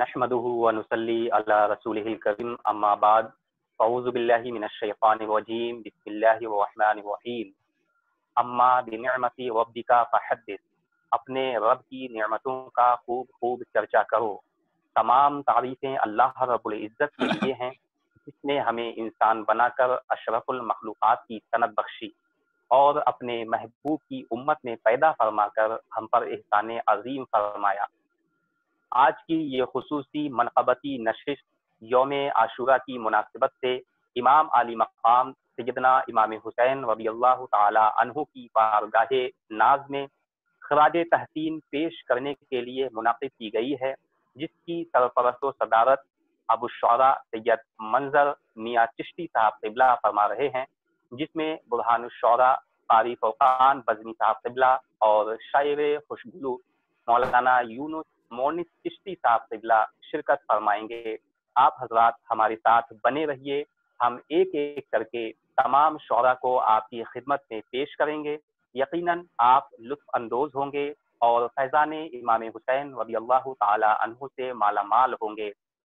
نحمده ونصلي على رسوله الكريم اما بعد اعوذ بالله من الشیطان الرجیم بسم اللہ الرحمن الرحیم اما بنعمت ربک فحدث، اپنے رب کی نعمتوں کا خوب خوب چرچا کرو۔ تمام تعریفیں اللہ رب العزت کے لیے ہیں جس نے ہمیں انسان بنا کر اشرف المخلوقات کی سند بخشی اور اپنے محبوب کی امت میں پیدا فرما کر ہم پر احسان عظیم فرمایا۔ آج کی یہ خصوصی منقبتی نشست یوم عاشورہ کی مناسبت سے امام علی مقام سیدنا امام حسین رضی اللہ تعالی عنہ کی بارگاہ ناز میں خراج تحسین پیش کرنے کے لیے منعقد کی گئی ہے، جس کی سرپرست و صدارت ابو الشعراء سید منظر میاں چشتی صاحب قبلہ فرما رہے ہیں، جس میں برہان الشعراء قاری فرقان بزمی صاحب قبلہ اور شاعر خوشگلو مولانا یونس مونس چشتی صاحب قبلہ شرکت فرمائیں گے۔ آپ حضرات ہمارے ساتھ بنے رہیے، ہم ایک ایک کر کے تمام شعراء کو آپ کی خدمت میں پیش کریں گے۔ یقیناً آپ لطف اندوز ہوں گے اور فیضان امام حسین رضی اللہ تعالی عنہ سے مالا مال ہوں گے۔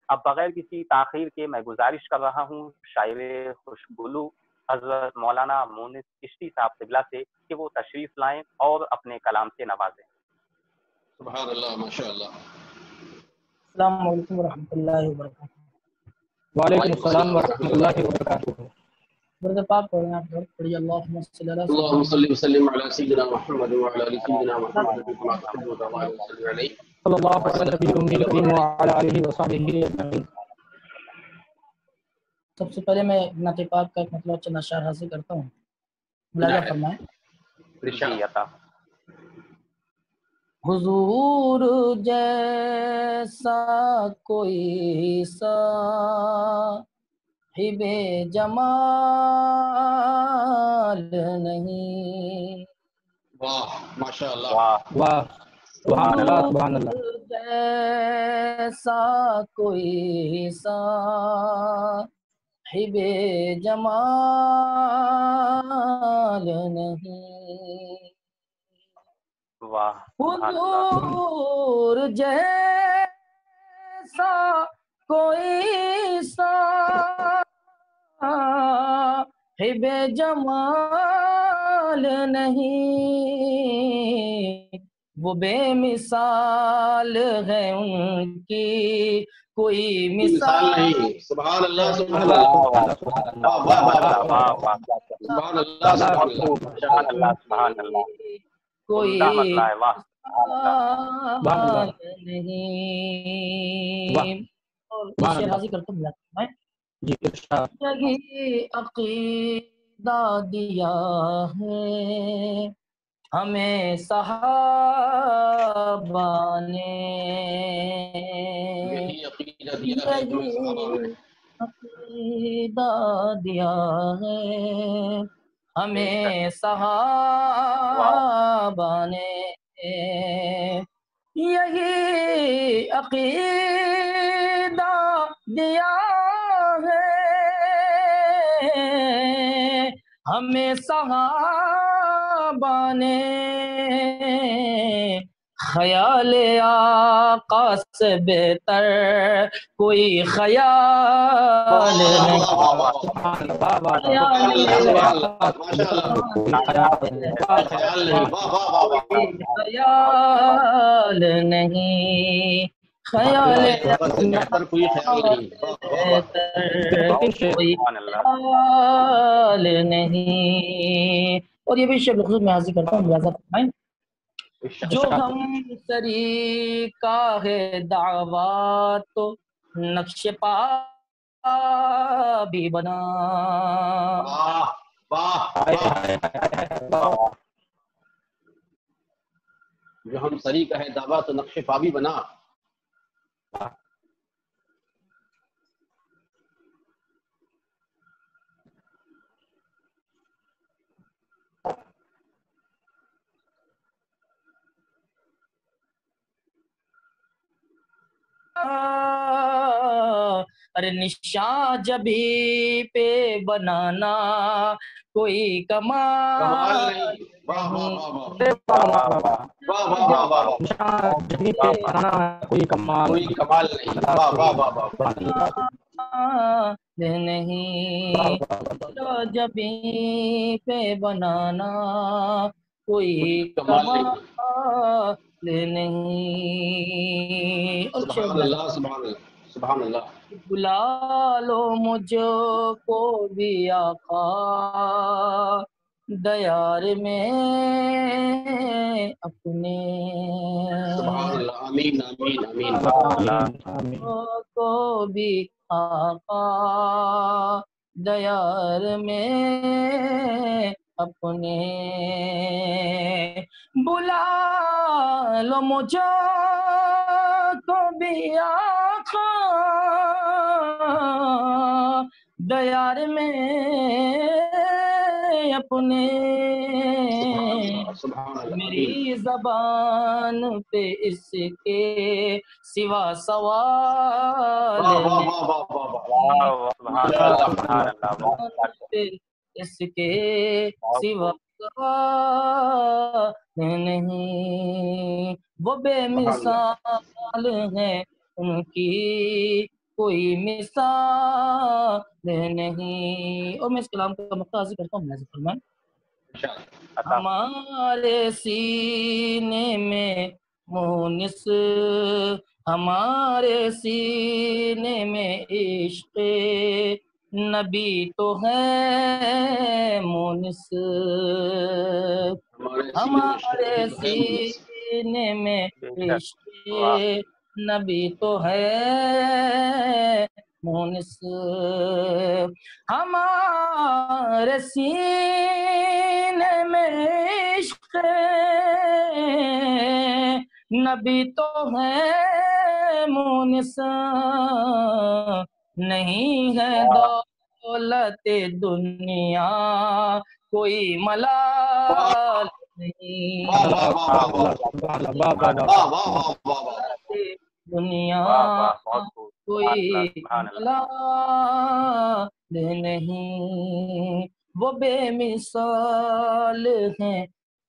اب بغیر کسی تاخیر کے میں گزارش کر رہا ہوں شاعر خوشگلو حضرت مولانا مونس چشتی صاحب قبلہ سے کہ وہ تشریف لائیں اور اپنے کلام سے نوازیں۔ سبحان اللہ، ماشاء اللہ۔ السلام علیکم ورحمۃ اللہ وبرکاتہ۔ وعلیکم السلام ورحمۃ اللہ وبرکاتہ۔ برد پاک پڑھیں آپ لوگ، پڑھیے اللہم صلی اللہ اللهم صل وسلم على سيدنا محمد وعلى ال سيدنا محمد كما تحب وترضى وصل عليه صلی اللہ علیہ وسلم الکریم وعلی آلہ وصحبہ اجمعین۔ سب سے پہلے میں نعت پاک کا ایک مطلب چند اشعار حاصل کرتا ہوں، ملاحظہ فرمائیں۔ جی عطا۔ حضور جیسا کوئی صاحب جمال نہیں، واہ ماشاء اللہ، واہ واہ سبحان اللہ سبحان اللہ۔ حضور جیسا کوئی صاحب جمال نہیں، واہ سبحان اللہ۔ حضور جیسا کوئی صاحب جمال نہیں، وہ بے مثال ہے ان کی کوئی مثال مثال نہیں۔ سبحان اللہ، سبحان اللہ اللہ، سبحان واہ واہ واہ واہ واہ سبحان اللہ، سبحان اللہ، سبحان اللہ سبحان اللہ، کوئی عمدہ مسئلہ ہے، واہ مثال نہیں۔ اور سبحان اللہ۔ حاضر کرتا ہوں میں جی ارشاد۔ یہی عقیدہ دیا ہے ہمیں صحابہ نے، یہی عقیدہ دیا ہے ہمیں صحابہ نے، عقیدہ دیا ہے ہمیں صحابہ نے، یہی عقیدہ دیا ہے ہمیں صحابہ نے، خیال آقا سے بہتر کوئی خیال نہیں، سبحان اللہ، واہ واہ خیال نہیں، واہ واہ واہ، خیال نہیں، خیال بہتر کوئی خیال نہیں، کوئی سبحان اللہ۔ خیال نہیں۔ اور یہ بھی شب خصوص میں حاضر کرتا ہوں، ملاحظہ فرمائیں۔ جو ہم سری کا ہے دعویٰ تو نقش پا بھی بنا، واہ واہ، جو ہم سری کا ہے دعویٰ تو نقش پا بھی بنا۔ ارے نشان جبھی پہ بنانا کوئی کمال کمال نہیں، واہ واہ واہ واہ، نہیں، واہ واہ واہ واہ واہ، نشان جبیں پہ بنانا کوئی کمال کوئی کمال نہیں، واہ واہ واہ واہ، نہیں جبیں پہ بنانا کوئی کمال نہیں، کمال نہیں. اور سبحان اللہ سبحان اللہ سبحان اللہ. بلا لو مجھ کو بھی آقا دیار میں اپنے سبحان اللہ، آمین آمین آمین. آمین. کو بھی آقا دیار میں اپنے بلا لو مجھ کو بھی آقا دیار میں اپنے سبحان اللہ، میری زبان پہ اس کے سوا سوال واہ واہ واہ واہ واہ واہ. پہ اس کے سوا سوال نہیں. وہ بے مثال ہے ان کی کوئی مثال نہیں. اور میں اس کلام کا مقتضی کرتا ہوں نازل فرمائیں. ہمارے سینے میں مونس ہمارے سینے میں عشق نبی تو ہے مونس ہمارے سینے میں عشق نبی تو ہے مونس ہمارے سینے میں عشق نبی تو ہے مونس نہیں ہے دولت دنیا کوئی ملال نہیں. دنیا کوئی ملال نہیں. وہ بے مثال ہیں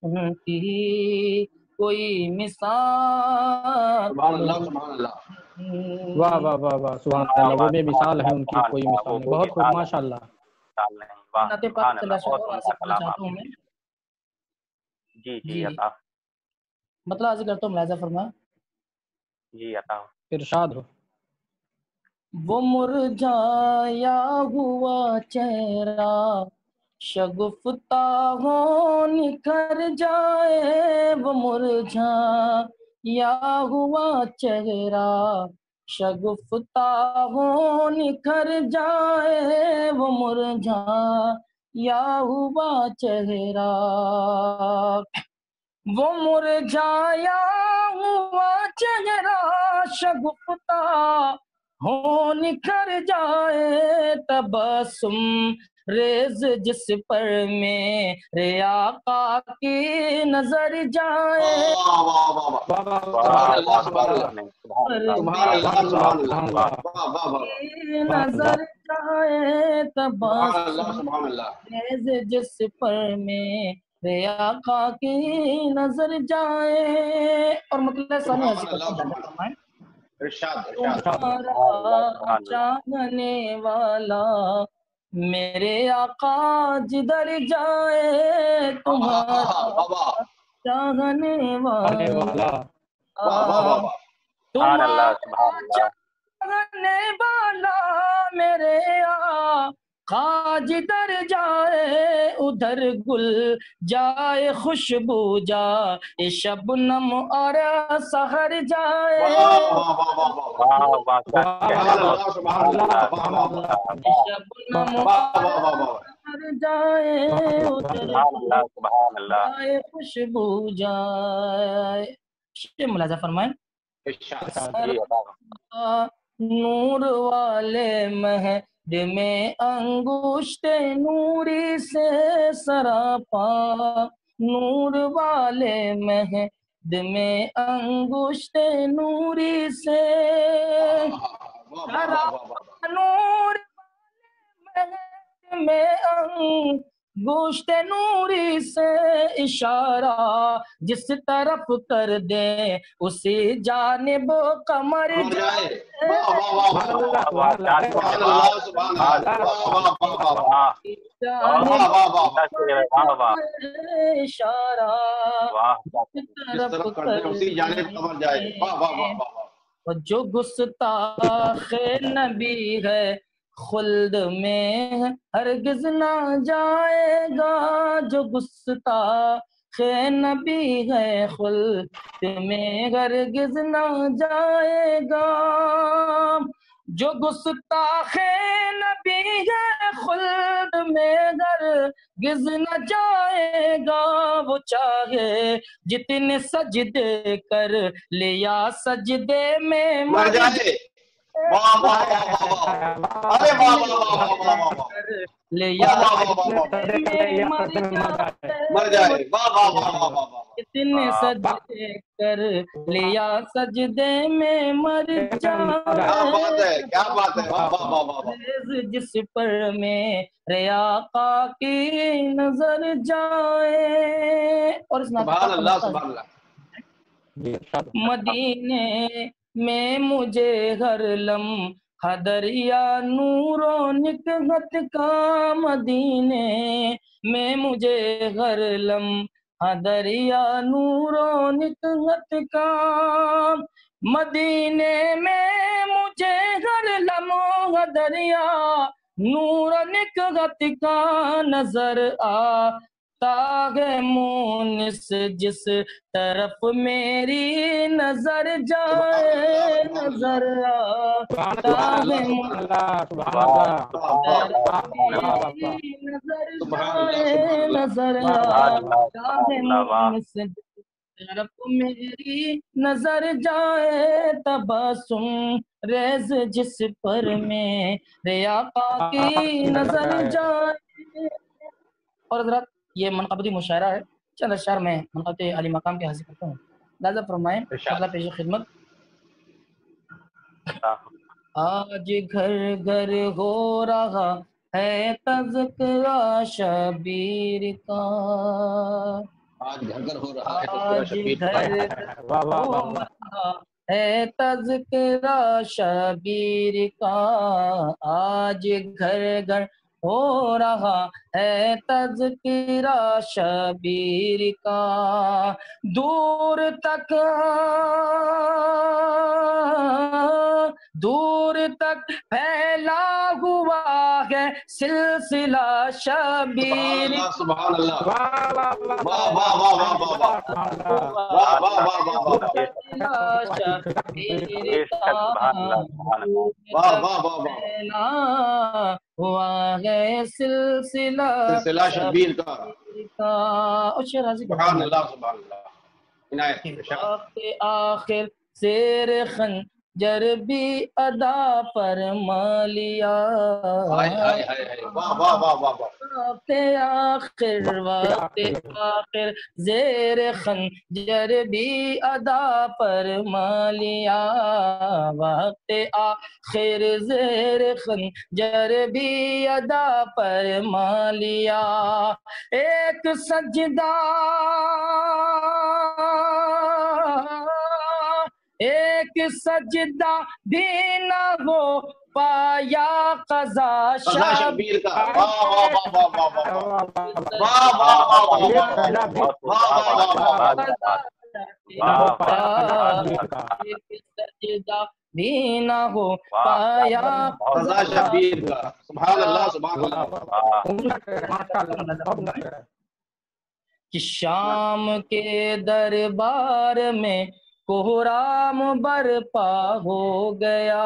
ان کی کوئی مثال. سبحان اللہ سبحان اللہ. واہ واہ واہ واہ سبحان اللہ. وہ بے مثال ہے ان کی کوئی مثال نہیں. بہت خوب ماشاء اللہ. نعت پاک صلی اللہ علیہ وسلم چاہتا ہوں میں. جی جی عطا مطلب عرض کرتا ہوں ملاحظہ فرما. جی عطا ارشاد ہو. وہ مرجھایا ہوا چہرہ شگفتہ ہو نکھر جائے. وہ مرجھایا ہوا چہرہ شگفتہ ہو نکھر جائے. وہ مرجھایا ہوا چہرہ وہ مرجھایا ہوا چہرہ شگفتہ ہو نکھر جائے. تبسم ریز جس پر میرے آقا کی نظر جائے. نظر جائے تبسم ریز جس پر میرے آقا کی نظر جائے. اور مطلب ثانی حاصل کرتا ہوں تمہارا چاہنے والا میرے آقا جدھر جائے. تمہارا چاہنے والا تمہارا چاہنے والا میرے آقا جدھر جائے. ادھر گل جائے خوشبو جائے شبنم اور سحر جائے. شبنم اور جائے ادھر جائے خوشبو جائے. ملاحظہ فرمائیں. نور والے مہد میں انگشت نوری سے سراپا. نور والے مہد میں انگشت نوری سے سراپا. نور والے مہد میں گوشت نوری سے اشارہ جس طرف کر دے اسی جانب قمر جائے. اشارہ جس طرف کر دے اسی جانب قمر جائے. جو گستاخ نبی ہے خلد میں ہرگز نہ جائے گا. جو گستاخ نبی ہے خلد میں ہرگز نہ جائے گا. جو گستاخ نبی ہے خلد میں ہرگز نہ جائے گا. وہ چاہے جتنے سجدے کر لیا سجدے میں مر جائے. اتنے سجدے کر لیا سجدے میں مر جائے. جس پر میں آقا کی نظر جائے. اور اس سبحان اللہ سبحان اللہ. مدینے میں مجھے ہر لمحہ دریا نور و نکہت کا. مدینے میں مجھے ہر لمحہ دریا نور و نکہت کا. مدینے میں مجھے ہر لمحہ دریا نور و نکہت کا نظر آتا ہے مونس جس طرف میری نظر جائے. نظر آتا ہے نظر آتا ہے مونس طرف میری نظر جائے. تبسم ریز جس پر میرے آقا کی نظر جائے. اور حضرات یہ منقبتی مشاعرہ ہے. چند اشعار میں منقبت علی مقام کے حاصل کرتا ہوں. لہذا فرمائیں اگلا پیش خدمت. آج گھر گھر ہو رہا ہے تذکرہ شبیر کا. آج گھر گھر ہو رہا آج گھر ہو رہا ہے تذکرہ شبیر کا. آج گھر گھر ہو رہا ہے تذکرہ شبیر کا. دور تک پھیلا ہوا ہے سلسلہ شبیر. سبحان اللہ. ہوا ہے سلسلہ شبیر کا. سبحان اللہ. وقت آخر زیر خنجر بھی ادا فرما لیا. وقت آخر زیر خنجر بھی ادا فرما لیا. وقت آخر زیر خنجر بھی ادا فرما لیا. ایک سجدہ بھی نہ ہو پایا قضا شبیر کا. سجدہ بھی نہ ہو پایا قضا شبیر کا. سبحان اللہ سبحان اللہ. کہ شام کے دربار میں کوہرام برپا ہو گیا.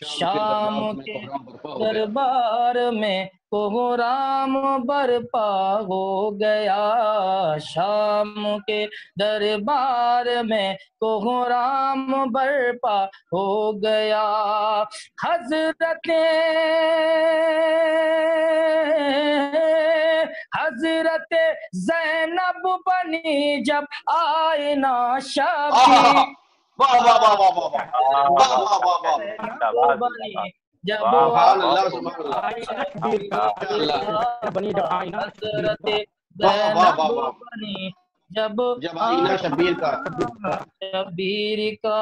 شام کے دربار میں کوہرام برپا ہو گیا. شام کے دربار میں کوہرام برپا ہو گیا. حضرت زینب بنی جب آئینہ شبیر. جب سبحان اللہ سبحان اللہ آئینہ شبیر کا بنی جب آئینہ شبیر حضرت واہ واہ واہ زینب واہ بنی جب جب آئینہ شبیر کا شبیر کا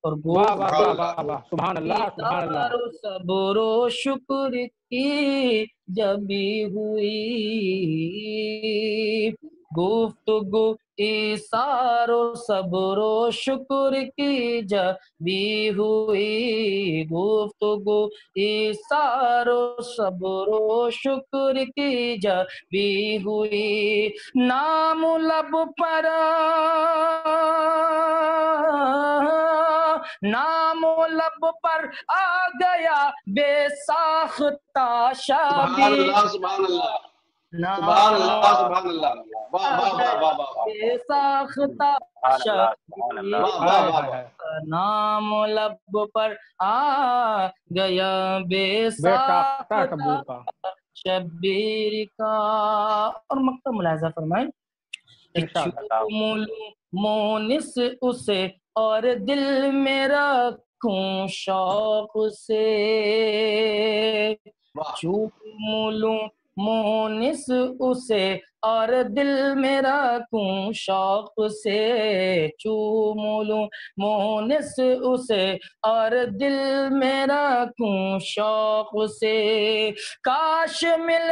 اور واہ واہ سبحان واہ اللہ واہ واہ سبحان اللہ سبحان اللہ و صبر و شکر کی جبی ہوئی گفتگو ایثار و صبر و شکر کی جبی ہوئی گفتگو ایثار و صبر و شکر کی جبی ہوئی نام لب پر نام لب پر آ گیا بے ساختہ سبحان شبیر اللہ سبحان اللہ سبحان نام اللہ سبحان اللہ واہ واہ واہ واہ واہ بے ساختہ شبیر واہ واہ واہ واہ نام لب پر آ گیا بے ساختہ ساختہ شبیر کا شبیر کا اور مقطع ملاحظہ فرمائیں ارشاد مونس اسے اور دل میں رکھوں شوق سے واہ چوموں مونس اسے اور دل میں رکھوں شوق سے چوموں مونس اسے اور دل میں رکھوں شوق سے کاش مل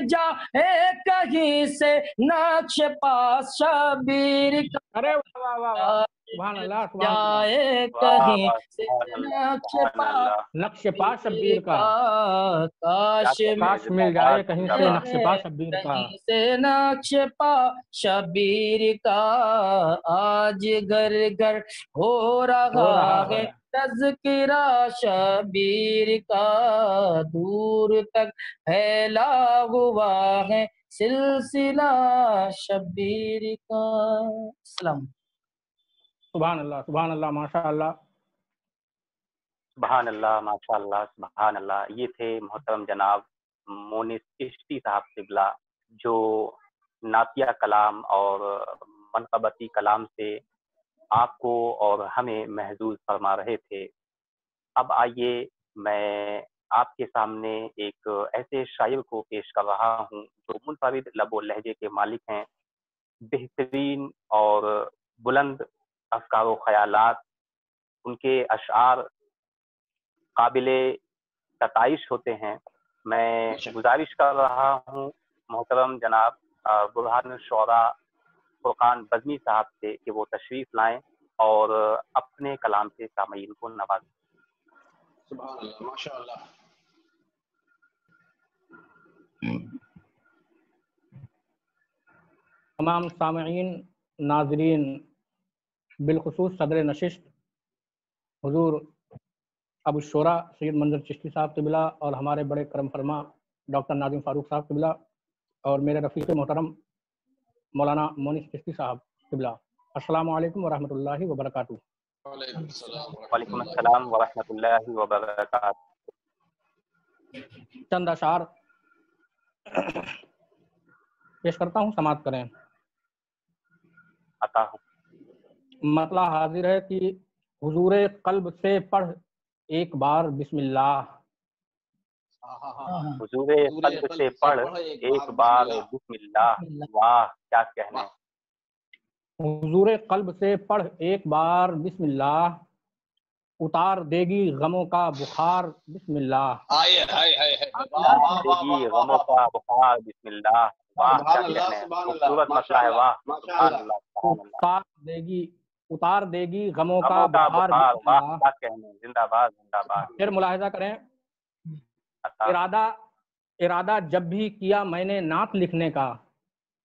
جائے کہیں سے نقش پاس شبیر کا ارے واہ واہ واہ واہ سبحان اللہ سبحان اللہ جائے کہیں سے نقش پاس نقش پا شبیر کا کاش کاش مل جائے کہیں سے نقش پا شبیر کا کہیں سے نقش پا شبیر کا آج گھر گھر ہو رہا ہے تذکرہ شبیر کا دور تک پھیلا ہوا ہے سلسلہ شبیر کا السلام سبحان اللہ ماشاء اللہ سبحان اللہ ماشاء اللہ سبحان اللہ. یہ تھے محترم جناب مونس چشتی صاحب قبلہ جو نعتیہ کلام اور منقبتی کلام سے آپ کو اور ہمیں محظوظ فرما رہے تھے. اب آئیے میں آپ کے سامنے ایک ایسے شاعر کو پیش کر رہا ہوں جو منفرد لب و لہجے کے مالک ہیں. بہترین اور بلند افکار و خیالات، ان کے اشعار قابل ستائش ہوتے ہیں. میں گزارش کر رہا ہوں محترم جناب برہان الشعراء فرقان بزمی صاحب سے کہ وہ تشریف لائیں اور اپنے کلام سے سامعین کو نوازیں. سبحان اللہ ماشاء اللہ. تمام سامعین ناظرین بالخصوص صدر نشست حضور ابو الشورا سید منظر چشتی صاحب قبلہ اور ہمارے بڑے کرم فرما ڈاکٹر ناظم فاروق صاحب قبلہ اور میرے رفیق محترم مولانا مونس چشتی صاحب قبلہ، السلام علیکم ورحمۃ اللہ وبرکاتہ. وعلیکم السلام ورحمۃ اللہ وبرکاتہ. چند اشعار پیش کرتا ہوں، سماعت کریں. عطا ہوں. مطلع حاضر ہے کہ حضور قلب سے پڑھ ایک بار بسم اللہ. حضور قلب سے پڑھ ایک بار بسم اللہ. واہ کیا کہنے. حضور قلب سے پڑھ ایک بار بسم اللہ، اتار دے گی غموں کا بخار بسم اللہ. غموں کا بخار بسم اللہ. واہ کیا کہنے. خوبصورت مسئلہ ہے. واہ سبحان اللہ. اتار دے گی غموں کا بخار. واہ کیا کہنے. زندہ باد زندہ باد. پھر ملاحظہ کریں. ارادہ جب بھی کیا میں نے نعت لکھنے کا،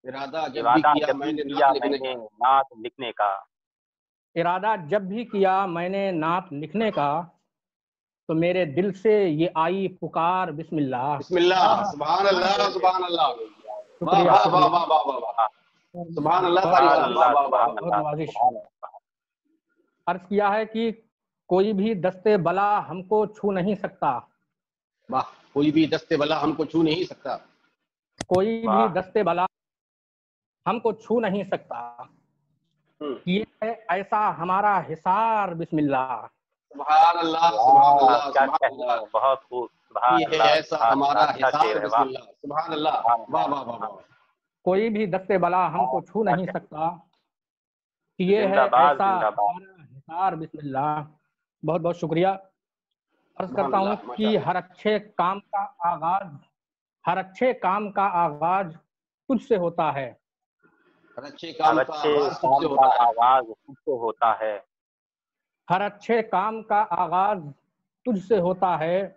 ارادہ جب بھی کیا میں نے نعت لکھنے کا، ارادہ جب بھی کیا میں نے نعت لکھنے کا، تو میرے دل سے یہ آئی پکار بسم اللہ. بسم اللہ. سبحان اللہ سبحان اللہ. شکریہ. سبحان اللہ. عرض کیا ہے کہ کوئی بھی دستے بلا ہم کو چھو نہیں سکتا. واہ. کوئی بھی دستے بلا ہم کو چھو نہیں سکتا. کوئی بھی دستے بلا ہم کو چھو نہیں سکتا. یہ ہے ایسا ہمارا حصار بسم اللہ. سبحان اللہ سبحان اللہ کیا سبحان کہنا اللہ. ہے، بہت خوب، سبحان یہ ہے اللہ، ایسا سبحان ہمارا اللہ، اچھا حصار شعر ہے، بسم واہ اللہ. سبحان اللہ. واہ واہ واہ واہ. کوئی بھی دست بلا ہم کو چھو نہیں سکتا. یہ ہے زندہ باد، ایسا زندہ باد. ہمارا حصار بسم اللہ. بہت بہت شکریہ. عرض سبحان کرتا ہوں اللہ، ماشاء کہ اللہ. ہر اچھے کام کا آغاز تجھ سے ہوتا ہے. ہر اچھے کام کا اچھے آغاز تجھ کام سے کا ہوتا ہے. آغاز خود سے ہوتا ہے. ہر اچھے کام کا آغاز تجھ سے ہوتا ہے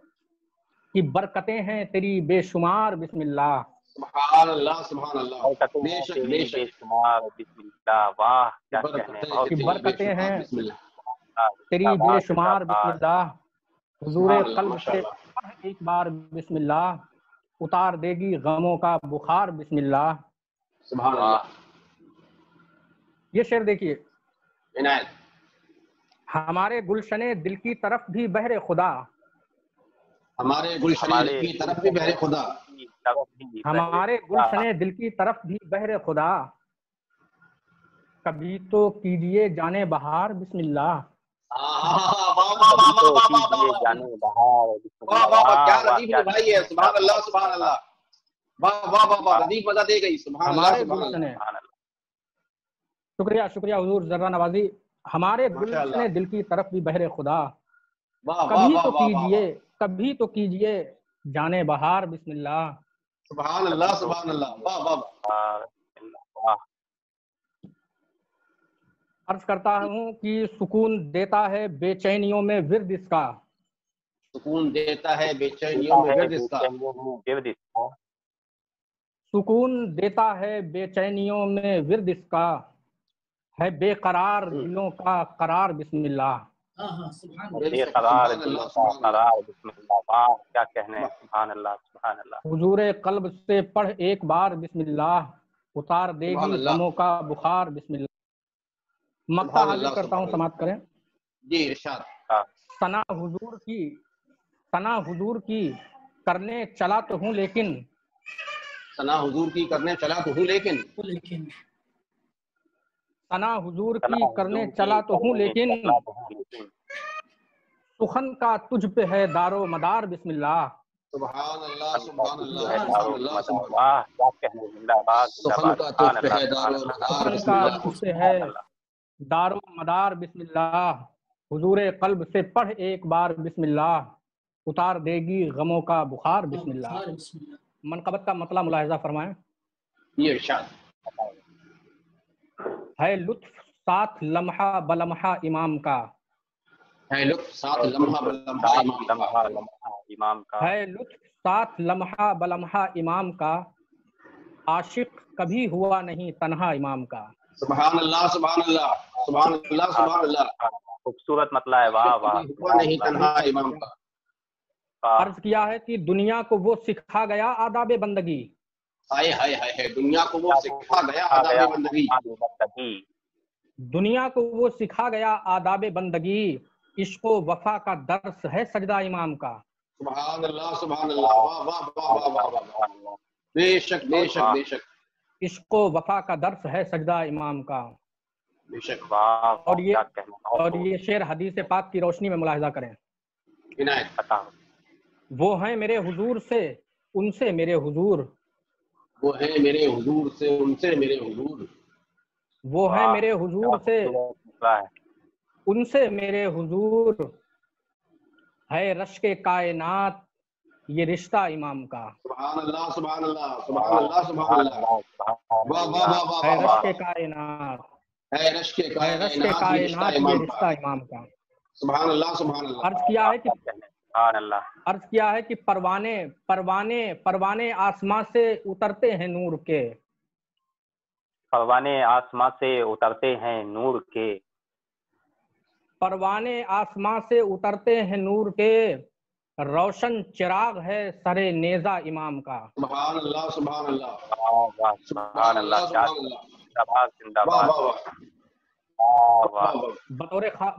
کہ برکتیں ہیں تیری بے شمار بسم اللہ. سبحان اللہ سبحان اللہ. برکتیں بے ہیں شک تیری بے بے شک. شمار بسم اللہ، واہ کیا کہنے ہیں، بہت کہ تیری خوب. بے برکتیں شمار ہیں بسم اللہ. تیری زندہ بے باد، زندہ شمار بسم باد. اللہ. حضور سبحان اللہ قلب ماشاء سے اللہ. پڑھ ایک بار بسم اللہ، اتار دے گی غموں کا بخار بسم اللہ. سبحان واہ. اللہ. یہ شعر دیکھیے. عنایت. ہمارے گلشن دل کی طرف بھی بہر خدا. ہمارے گلشن دل کی طرف بھی بہر خدا. ہمارے گلشن دل کی طرف بھی بہر خدا. کبھی تو کیجئے جانے بہار بسم اللہ. جانے بہار بسم واہ اللہ، واہ واہ. کیا واہ واہ، ردیف کیا بھائی ہے. سبحان اللہ سبحان اللہ. واہ واہ واہ واہ. ردیف مزہ دے گئی. سبحان اللہ ہمارے سبحان گلشن، اللہ. شکریہ شکریہ حضور ذرہ نوازی. ہمارے ماشاء اللہ. گلشن دل کی طرف بھی بہر خدا. واہ واہ کبھی واہ تو واہ واہ. کیجئے، کبھی تو کیجئے جانے بہار بسم اللہ. سبحان اللہ سبحان اللہ. واہ واہ واہ. عرض کرتا ہوں کہ سکون دیتا ہے بے چینیوں میں ورد اس کا. سکون دیتا ہے بے چینیوں میں گرد اس کا. سکون دیتا ہے بے چینیوں میں ورد اس کا. ہے بے قرار دلوں کا قرار بسم اللہ. بے قرار دلوں کا قرار بسم اللہ، واہ کیا کہنے ہیں، سبحان اللہ سبحان اللہ. حضور قلب سے پڑھ ایک بار بسم اللہ، اتار دے سبحان گی اللہ. غموں کا بخار بسم اللہ. مقطع سبحان حاضر اللہ کرتا ہوں، سبحان سماعت کریں. جی ارشاد. ثنا حضور کی کرنے چلا تو ہوں لیکن. ثنا حضور کی کرنے چلا تو ہوں لیکن. ثنا حضور کی کرنے چلا تو ہوں لیکن. سخن کا تجھ پہ ہے دار و مدار بسم اللہ. سبحان اللہ سبحان اللہ سبحان اللہ سبحان اللہ. واہ کیا کہنے ہیں، زندہ باد زندہ سخن باد، کا سبحان تجھ پہ اللہ ہے دار و سبحان اللہ. مدار سخن بسم کا اللہ. تجھ پہ ہے دار و مدار بسم اللہ. حضور قلب سے پڑھ ایک بار بسم اللہ، اتار دے گی غموں کا بخار بسم اللہ. منقبت کا مطلب ملاحظہ فرمائیں. یہ ارشاد. ہے لطف ساتھ لمحہ بلمحہ امام کا. ہے لطف ساتھ لمحہ بلمحہ امام کا. امام کا ہے لطف ساتھ لمحہ بلمحہ امام کا. عاشق کبھی ہوا نہیں تنہا امام کا. سبحان اللہ سبحان اللہ سبحان اللہ سبحان اللہ. خوبصورت مطلب ہے، واہ واہ. ہوا نہیں تنہا امام کا. عرض کیا ہے کہ دنیا کو وہ سکھا گیا آداب بندگی. ہائے ہائے ہائے. دنیا کو وہ سکھا گیا آداب بندگی. دنیا کو وہ سکھا گیا آداب بندگی. عشق و وفا کا درس ہے سجدہ امام کا. سبحان اللہ سبحان اللہ. واہ واہ واہ واہ واہ. بے شک بے شک بے شک. عشق و وفا کا درس ہے سجدہ امام کا. بے شک. اور یہ شعر حدیث پاک کی روشنی میں ملاحظہ کریں. عنایت. وہ ہیں میرے حضور سے ان سے میرے حضور. وہ ہیں میرے حضور سے ان سے میرے حضور. وہ ہیں میرے حضور سے ان سے میرے حضور. ہے رشک کائنات یہ رشتہ امام کا. سبحان اللہ سبحان اللہ سبحان اللہ سبحان اللہ. واہ واہ واہ واہ. ہے رشک کائنات ہے رشک کائنات یہ رشتہ امام کا. سبحان اللہ سبحان اللہ. عرض کیا ہے کہ پروانے آسمان سے اترتے ہیں نور کے. پروانے آسمان سے اترتے ہیں نور کے. پروانے آسمان سے اترتے ہیں نور کے. روشن چراغ ہے سرے نیزہ امام کا. سبحان اللہ سبحان اللہ سبحان اللہ.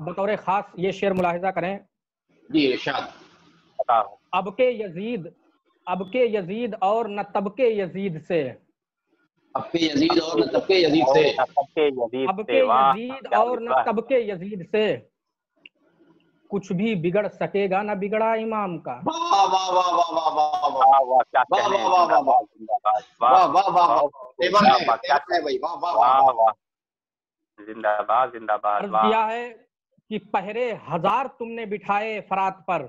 بطور خاص یہ شعر ملاحظہ کریں. جی ارشاد. اب کے یزید اور نہ تب کے یزید سے. اب کے یزید اور نہ تب کے یزید سے، اب کے یزید اب سے، کے واہ یزید کیا اور نہ لکھا ہے۔ تب کے یزید سے کچھ بھی بگڑ سکے گا نہ بگڑا امام کا۔ واہ واہ واہ واہ واہ واہ واہ واہ واہ کیا واہ کہنے، واہ واہ زندہ واہ باد زندہ باد، واہ واہ واہ واہ واہ، تیور ہے واہ کیا تیور ہے بھائی، واہ واہ واہ واہ واہ۔ واہ، زندہ باد زندہ باد، عرض واہ کیا ہے کہ پہرے ہزار تم نے بٹھائے فرات پر،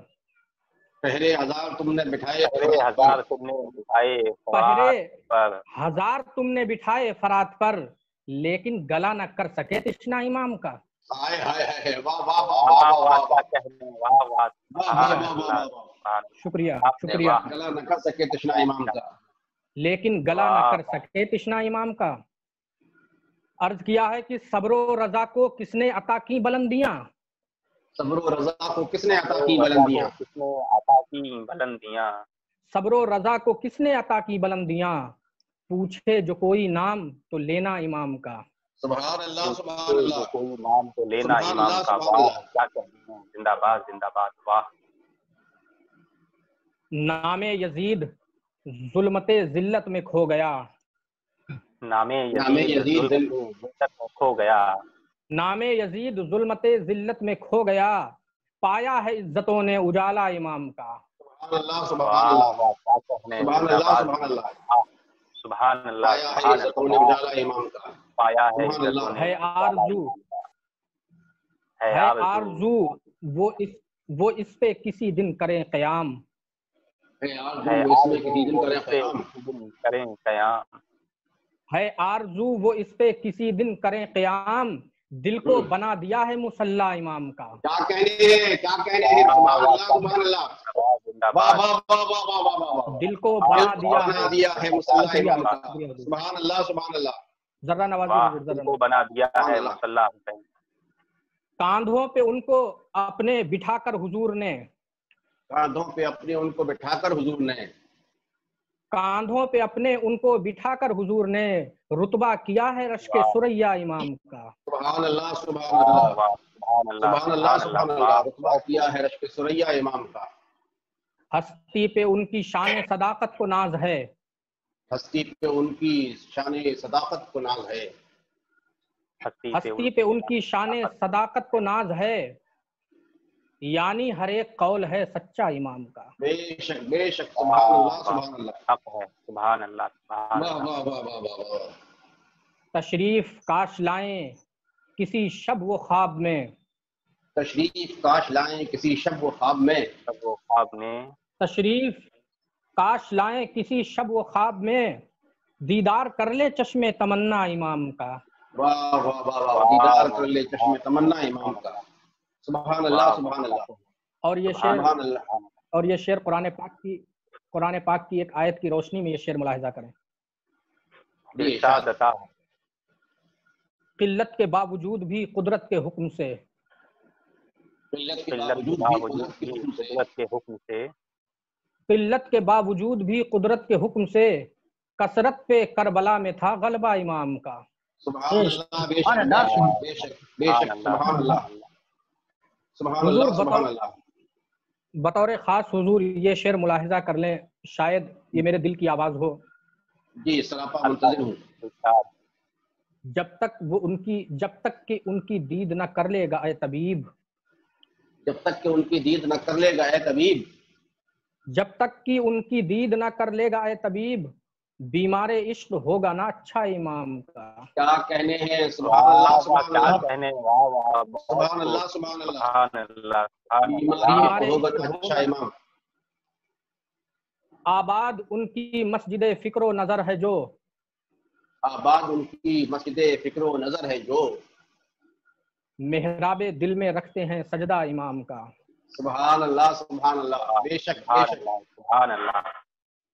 پہرے ہزار تم نے بٹھائے پہرے فرات پر، ہزار تم نے بٹھائے پہرے فرات پر، ہزار تم نے بٹھائے فرات پر، لیکن گلا نہ کر سکے تشنا امام کا۔ ہائے ہائے ہائے، واہ واہ واہ واہ واہ واہ واہ واہ کیا کہنے، واہ واہ واہ سبحان واہ واہ اللہ واہ واہ، سبحان شکریہ آپ نے شکریہ، واہ گلا نہ کر سکے تشنا امام کا۔ لیکن گلا نہ کر سکے تشنا امام کا۔ عرض کیا ہے کہ صبر و رضا کو کس نے عطا کی بلندیاں، صبر و رضا کو کس نے عطا کی کو بلندیاں، کس نے عطا کی بلندیاں، صبر و رضا کو کس نے عطا کی بلندیاں، پوچھے جو کوئی نام تو لینا امام کا۔ سبحان اللہ سبحان اللہ، کوئی نام تو لینا سبحان امام اللہ کا، سبحان واہ اللہ۔ کیا کہنے، زندہ باد زندہ باد، واہ نام یزید ظلمت ذلت میں کھو گیا، نام نام یزید یزید ظلمت ذلت میں کھو گیا، نام یزید ظلمت ذلت میں کھو گیا، پایا ہے عزتوں نے اجالا امام کا۔ سبحان اللہ سبحان واہ اللہ، واہ کیا کہنے، سبحان زندہ اللہ باد سبحان اللہ، سبحان اللہ پایا ہے سبحان عزتوں نے اللہ، اجالا امام کا۔ پایا ہے سبحان عزتوں اللہ، نے ہے آرزو ہے ہے آرزو وہ اس پہ کسی دن کریں قیام، ہے آرزو ہے وہ اس میں کسی دن وہ کرے اس پہ قیام، کسی دن کریں قیام، ہے آرزو وہ اس پہ کسی دن کریں قیام، دل کو بنا دیا ہے مصلی امام کا۔ کیا کہنے ہیں کیا کہنے ہیں، سبحان اللہ سبحان اللہ، زندہ واہ باد، واہ واہ واہ واہ واہ واہ واہ، دل کو دل بنا کو دیا بنا ہے، دیا ہے مصلی شکریہ امام کا، شکریہ حضور، سبحان اللہ سبحان اللہ، ذرا نوازی واہ حضور، دل ذرا کو نوازی۔ بنا دیا سبحان ہے اللہ۔ مصلی حسین، کاندھوں پہ ان کو اپنے بٹھا کر حضور نے، کاندھوں پہ اپنے ان کو بٹھا کر حضور نے، کاندھوں پہ اپنے ان کو بٹھا کر حضور نے رتبہ کیا ہے رشک سریا امام کا۔ سبحان اللہ سبحان واہ اللہ، واہ سبحان اللہ سبحان اللہ سبحان سبحان اللہ، اللہ، واہ رتبہ کیا ہے رشک سریا امام کا۔ ہستی پہ ان کی شان صداقت کو ناز ہے، ہستی پہ ان کی شان صداقت کو ناز ہے، ہستی پہ ان کی شان صداقت کو ناز ہے، یعنی ہر ایک قول ہے سچا امام کا۔ بے شک سبحان اللہ سبحان اللہ، حق ہے، سبحان اللہ سبحان واہ اللہ، واہ واہ واہ واہ واہ، تشریف کاش لائیں کسی شب و خواب میں، تشریف کاش لائیں کسی شب و خواب میں، سب وہ خواب نے تشریف کاش لائیں کسی شب و خواب میں، دیدار کر لے چشم تمنا امام کا۔ واہ واہ واہ واہ، دیدار کر لے چشم تمنا امام کا، سبحان اللہ سبحان اللہ، اور یہ شعر سبحان اللہ، اور یہ شعر قرآن پاک کی ایک آیت کی روشنی میں یہ شعر ملاحظہ کریں۔ ارشاد عطا ہے، قلت کے باوجود بھی قدرت کے حکم سے، قلت کے قلت کے باوجود بھی باوجود قدرت کے بھی حکم سے، قدرت کے حکم سے، قلت کے باوجود بھی قدرت کے حکم سے، کثرت پہ کربلا میں تھا غلبہ امام کا۔ سبحان اللہ، بے شک بے شک بے شک، سبحان اللہ سبحان حضور اللہ سبحان اللہ، بطور خاص حضور یہ شعر ملاحظہ کر لیں، شاید یہ میرے دل کی آواز ہو۔ جی سراپا منتظر ہوں، ارشاد، جب تک کہ ان کی دید نہ کر لے گا اے طبیب، جب تک کہ ان کی دید نہ کر لے گا اے طبیب، جب تک کہ ان کی دید نہ کر لے گا اے طبیب، بیمار عشق ہوگا نا اچھا امام کا۔ کیا کہنے ہیں، سبحان اللہ سبحان کیا اللہ، کہنے، واہ واہ، سبحان اللہ سبحان اللہ، سبحان اللہ سبحان بیماری اللہ، کو ہوگا نا اچھا امام، آباد ان کی مسجد فکر و نظر ہے جو، آباد ان کی مسجد فکر و نظر ہے جو، محراب دل میں رکھتے ہیں سجدہ امام کا۔ سبحان اللہ سبحان اللہ، بے شک بے سبحان شک، اللہ سبحان اللہ،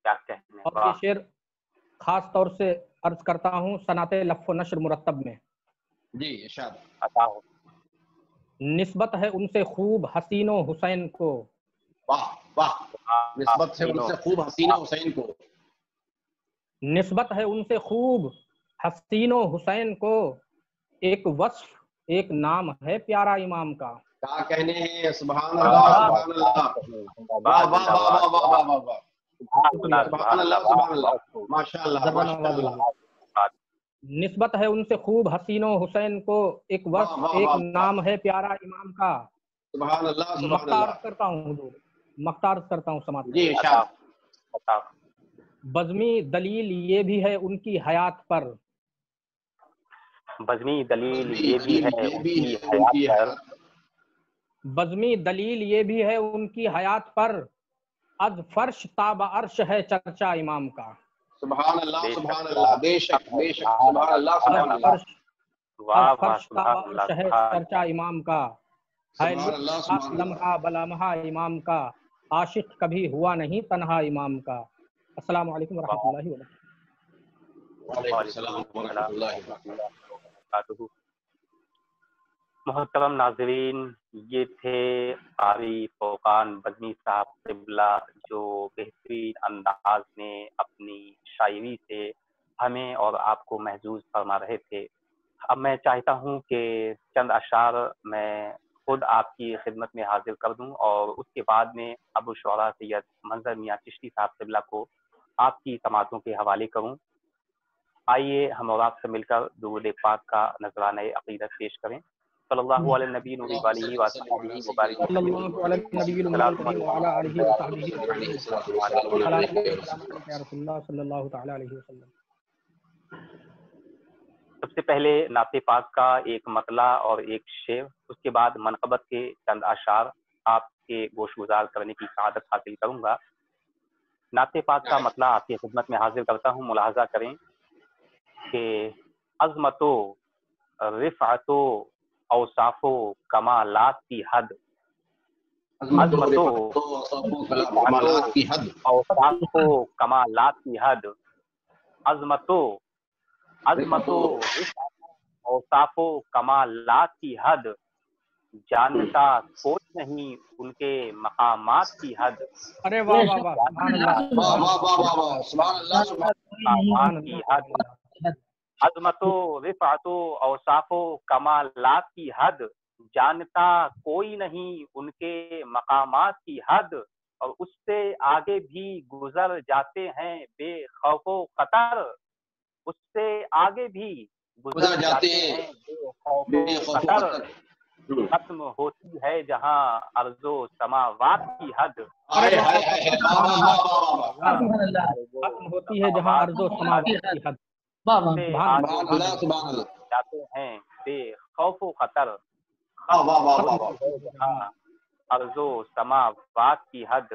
کیا کہنے، اور یہ واہ شعر خاص طور سے عرض کرتا ہوں صنعت لف و نشر مرتب میں، جی ارشاد، عطا ہو، نسبت ہے ان سے خوب حسین و حسین کو، واہ واہ، نسبت سے ان سے خوب حسین حسین کو، نسبت ہے ان سے خوب حسین و حسین کو، ایک وصف ایک نام ہے پیارا امام کا۔ کیا کہنے ہیں، سبحان اللہ سبحان اللہ، واہ واہ واہ واہ واہ واہ واہ، سبحان اللہ سبحان اللہ سبحان اللہ، ماشاء اللہ ماشاء اللہ، نسبت ہے ان سے خوب حسین و حسین کو، ایک وصف ایک نام ہے پیارا امام کا۔ سبحان اللہ سبحان مختار اللہ کرتا ہوں حضور، مختار کرتا ہوں سماعت۔ جی ارشاد۔ بزمی دلیل یہ بھی ہے ان کی حیات پر، بزمی دلیل یہ بھی ہے ان کی حیات پر، بزمی دلیل یہ بھی ہے ان کی حیات پر، از فرش تاب عرش ہے چرچا امام کا۔ سبحان اللہ سبحان اللہ، بے شک بے شک، سبحان اللہ سبحان اللہ، واہ واہ فرش سبحان تاب اللہ عرش ہے سبحان چرچا امام کا، ہے سبحان اللہ سبحان اللہ۔ لمحہ بلامحہ امام کا، عاشق کبھی ہوا نہیں تنہا امام کا۔ السلام علیکم ورحمۃ اللہ وبرکاتہ۔ وعلیکم السلام ورحمۃ اللہ وبرکاتہ۔ محترم ناظرین، یہ تھے قاری فوقان بزمی صاحب قبلہ، جو بہترین انداز میں اپنی شاعری سے ہمیں اور آپ کو محظوظ فرما رہے تھے۔ اب میں چاہتا ہوں کہ چند اشعار میں خود آپ کی خدمت میں حاضر کر دوں اور اس کے بعد میں ابو شعراء سید منظر میاں چشتی صاحب قبلہ کو آپ کی سماعتوں کے حوالے کروں۔ آئیے ہم اور آپ سے مل کر درود پاک کا نذرانہ عقیدت پیش کریں۔ صلی اللہ علیہ نبی نوری والی وصحبہ وبارک صلی اللہ علیہ نبی الکریم وعلی آلہ وصحبہ اجمعین۔ الصلاۃ والسلام علیک یا رسول اللہ صلی اللہ تعالی علیہ وسلم۔ سب سے پہلے نعت پاک کا ایک مطلع اور ایک شعر، اس کے بعد منقبت کے چند اشعار آپ کے گوش گزار کرنے کی سعادت حاصل کروں گا۔ نعت پاک کا مطلع آپ کی خدمت میں حاضر کرتا ہوں، ملاحظہ کریں کہ عظمت و رفعت و اوصاف و کمالات کی حد، عظمت و کمالات کی حد، اوصاف و کمالات کی حد، عظمت و اوصاف و کمالات کی حد، جانتا کوئی نہیں ان کے مقامات کی حد، ارے واہ واہ واہ، سبحان اللہ واہ واہ واہ واہ واہ، سبحان اللہ سبحان مقامات کی حد، عظمت و رفعت و اوصاف و کمالات کی حد، جانتا کوئی نہیں ان کے مقامات کی حد، اور اس سے آگے بھی گزر جاتے ہیں بے خوف و خطر، اس سے آگے بھی گزر جاتے ہیں بے خوف و خطر، ختم ہوتی ہے جہاں ارض و سماوات کی حد، ختم ہوتی ہے جہاں ارض و سماوات کی حد، جاتے ہیں بے خوف و خطر، جہاں ارض و سماوات کی حد،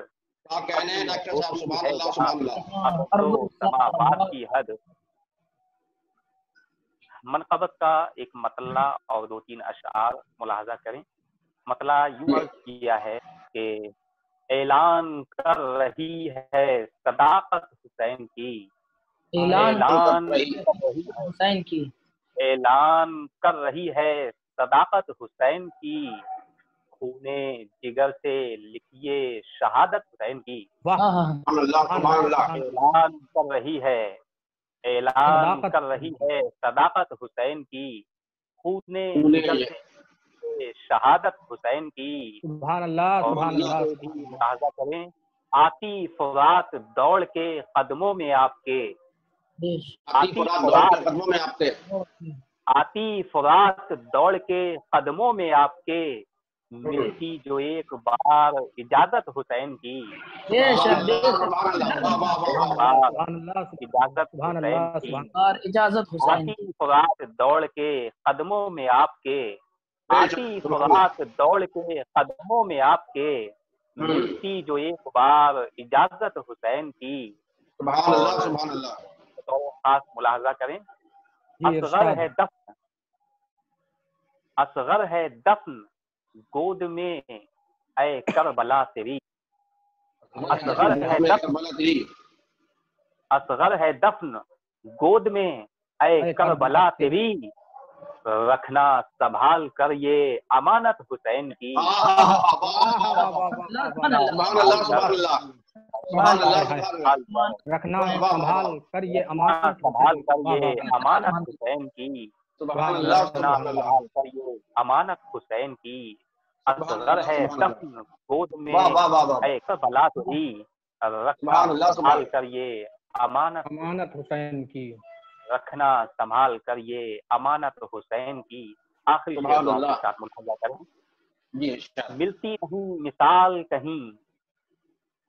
سماوات کی حد۔ منقبت کا ایک مطلع اور دو تین اشعار ملاحظہ کریں۔ مطلع یوں عرض کیا ہے کہ اعلان کر رہی ہے صداقت حسین کی، اعلان کر رہی ہے صداقت حسین کی، خونے جگر سے لکھیے شہادت حسین کی، اعلان کر رہی ہے، اعلان کر رہی ہے صداقت حسین کی، خونے جگر سے شہادت حسین کی۔ سبحان اللہ سبحان اللہ۔ ملاحظہ کریں، آتی فرات دوڑ کے قدموں میں آپ کے، آتی فرات دوڑ کے قدموں میں آپ کے، ملتی جو ایک بار اجازت حسین کی، اجازت حسین کی، آتی فرات دوڑ کے قدموں میں آپ کے، آتی فرات دوڑ کے قدموں میں آپ کے، ملتی جو ایک بار اجازت حسین کی۔ سبحان اللہ سبحان اللہ۔ خاص ملاحظہ کریں، اصغر ہے دفن، اصغر ہے دفن گود میں اے کربلا تیری، اصغر ہے دفن، اصغر ہے دفن گود میں اے کربلا تیری، رکھنا سنبھال کر یہ امانت حسین کی، رکھنا سنبھال کر یہ امانت حسین کی، رکھنا سنبھال کر یہ امانت حسین کی، اصغر ہے دفن گود میں اے کربلا تیری، رکھنا سنبھال کر یہ امانت حسین کی۔ رکھنا سنبھال کر یہ امانت حسین کی. آخری شعر سبحان دعاؤں کے اللہ. ساتھ ملاحظہ کریں. جی ارشاد. ملتی نہیں مثال کہیں،